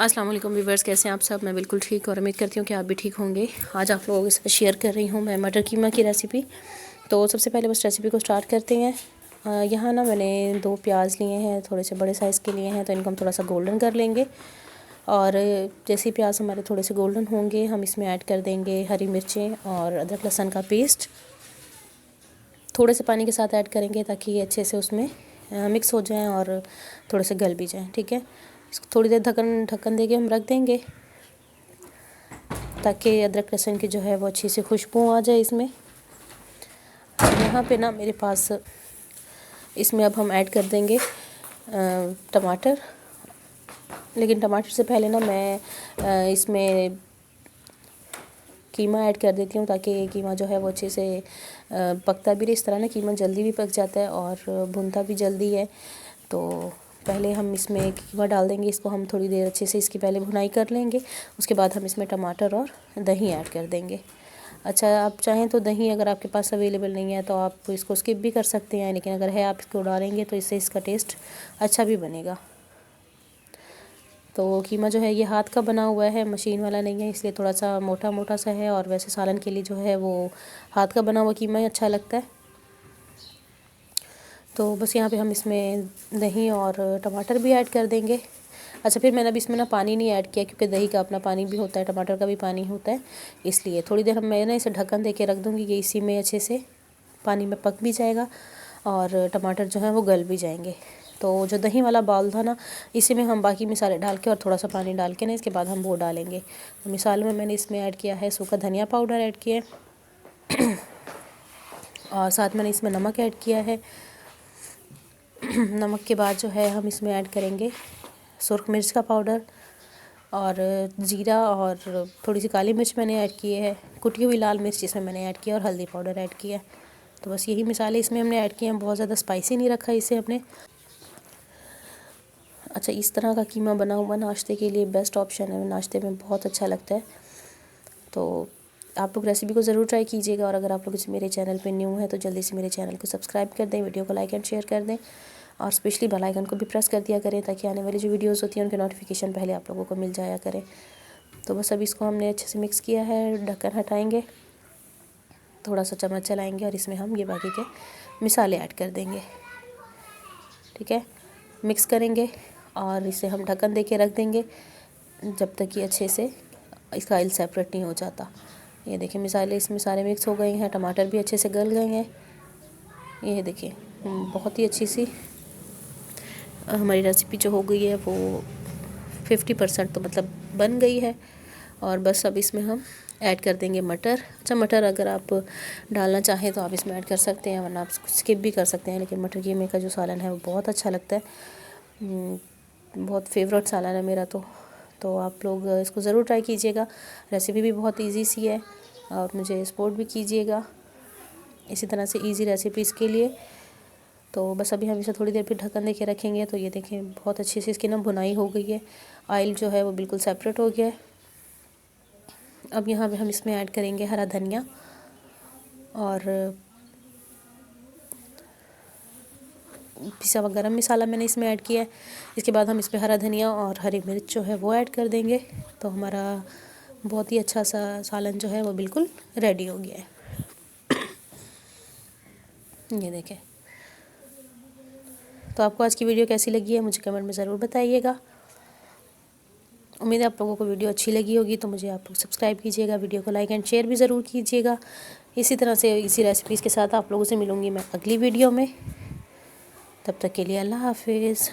अस्सलाम वालेकुम व्यूअर्स, कैसे हैं आप सब। मैं बिल्कुल ठीक और उम्मीद करती हूँ कि आप भी ठीक होंगे। आज आप लोगों के साथ शेयर कर रही हूँ मैं मटर कीमा की रेसिपी। तो सबसे पहले बस रेसिपी को स्टार्ट करते हैं। यहाँ ना मैंने 2 प्याज लिए हैं, थोड़े से बड़े साइज़ के लिए हैं, तो इनको हम थोड़ा सा गोल्डन कर लेंगे। और जैसे ही प्याज हमारे थोड़े से गोल्डन होंगे, हम इसमें ऐड कर देंगे हरी मिर्चें और अदरक लहसुन का पेस्ट। थोड़े से पानी के साथ ऐड करेंगे ताकि ये अच्छे से उसमें मिक्स हो जाएं और थोड़े से गल भी जाएं। ठीक है, इसको थोड़ी देर ढक्कन देके हम रख देंगे ताकि अदरक लहसुन की जो है वो अच्छी सी खुशबू आ जाए इसमें। यहाँ पे ना मेरे पास इसमें अब हम ऐड कर देंगे टमाटर। लेकिन टमाटर से पहले ना मैं इसमें कीमा ऐड कर देती हूँ ताकि कीमा जो है वो अच्छे से पकता भी रहे। इस तरह ना कीमा जल्दी भी पक जाता है और भुनता भी जल्दी है। तो पहले हम इसमें कीमा डाल देंगे, इसको हम थोड़ी देर अच्छे से इसकी पहले भुनाई कर लेंगे। उसके बाद हम इसमें टमाटर और दही ऐड कर देंगे। अच्छा, आप चाहें तो दही अगर आपके पास अवेलेबल नहीं है तो आप इसको स्किप भी कर सकते हैं, लेकिन अगर है आप इसको डालेंगे तो इससे इसका टेस्ट अच्छा भी बनेगा। तो कीमा जो है ये हाथ का बना हुआ है, मशीन वाला नहीं है, इसलिए थोड़ा सा मोटा मोटा सा है। और वैसे सालन के लिए जो है वो हाथ का बना हुआ कीमा ही अच्छा लगता है। तो बस यहाँ पे हम इसमें दही और टमाटर भी ऐड कर देंगे। अच्छा, फिर मैंने अभी इसमें ना पानी नहीं ऐड किया क्योंकि दही का अपना पानी भी होता है, टमाटर का भी पानी होता है। इसलिए थोड़ी देर मैं ना इसे ढक्कन दे के रख दूँगी, ये इसी में अच्छे से पानी में पक भी जाएगा और टमाटर जो है वो गल भी जाएंगे। तो जो दही वाला बाउल था ना, इसी में हम बाकी मिसाले डाल के और थोड़ा सा पानी डाल के ना इसके बाद हम वो डालेंगे। तो मिसाल में मैंने इसमें ऐड किया है सूखा धनिया पाउडर ऐड किया है और साथ मैंने इसमें नमक ऐड किया है। नमक के बाद जो है हम इसमें ऐड करेंगे सुरख मिर्च का पाउडर और ज़ीरा और थोड़ी सी काली मिर्च मैंने ऐड की है, कुटी हुई लाल मिर्च जिसमें मैंने ऐड किया और हल्दी पाउडर ऐड किया है। तो बस यही मिसाले इसमें हमने ऐड किए हैं, बहुत ज़्यादा स्पाइसी नहीं रखा इसे हमने। अच्छा, इस तरह का कीमा बना हुआ नाश्ते के लिए बेस्ट ऑप्शन है, नाश्ते में बहुत अच्छा लगता है। तो आप लोग रेसिपी को ज़रूर ट्राई कीजिएगा और अगर आप लोग मेरे चैनल पे न्यू हैं तो जल्दी से मेरे चैनल को सब्सक्राइब कर दें, वीडियो को लाइक एंड शेयर कर दें और स्पेशली बेल आइकन को भी प्रेस कर दिया करें ताकि आने वाली जो वीडियोस होती हैं उनके नोटिफिकेशन पहले आप लोगों को मिल जाया करें। तो बस अभी इसको हमने अच्छे से मिक्स किया है, ढक्कन हटाएँगे, थोड़ा सा चम्मच चलाएँगे और इसमें हम ये बाकी के मिसाले ऐड कर देंगे। ठीक है, मिक्स करेंगे और इसे हम ढक्कन दे के रख देंगे जब तक कि अच्छे से इसका ऑयल सेपरेट नहीं हो जाता। ये देखिए मिसाले इसमें सारे मिक्स हो गए हैं, टमाटर भी अच्छे से गल गए हैं। ये देखिए बहुत ही अच्छी सी हमारी रेसिपी जो हो गई है वो 50% तो मतलब बन गई है। और बस अब इसमें हम ऐड कर देंगे मटर। अच्छा, मटर अगर आप डालना चाहें तो आप इसमें ऐड कर सकते हैं, वरना आप स्किप भी कर सकते हैं। लेकिन मटर कीमे का जो सालन है वो बहुत अच्छा लगता है, बहुत फेवरेट सालन है मेरा। तो आप लोग इसको ज़रूर ट्राई कीजिएगा। रेसिपी भी बहुत इजी सी है और मुझे सपोर्ट भी कीजिएगा इसी तरह से इजी रेसिपीज़ के लिए। तो बस अभी हम इसे थोड़ी देर फिर ढक्कन दे के रखेंगे। तो ये देखें बहुत अच्छी से इसकी ना भुनाई हो गई है, ऑयल जो है वो बिल्कुल सेपरेट हो गया है। अब यहाँ पे हम इसमें ऐड करेंगे हरा धनिया और पिसा हुआ गरम मसाला मैंने इसमें ऐड किया है। इसके बाद हम इसमें हरा धनिया और हरी मिर्च जो है वो ऐड कर देंगे। तो हमारा बहुत ही अच्छा सा सालन जो है वो बिल्कुल रेडी हो गया है। ये देखें। तो आपको आज की वीडियो कैसी लगी है मुझे कमेंट में ज़रूर बताइएगा। उम्मीद है आप लोगों को वीडियो अच्छी लगी होगी। तो मुझे आप लोग सब्सक्राइब कीजिएगा, वीडियो को लाइक एंड शेयर भी ज़रूर कीजिएगा। इसी तरह से इसी रेसिपीज़ के साथ आप लोगों से मिलूँगी मैं अगली वीडियो में। तब तक के लिए अल्लाह हाफिज़।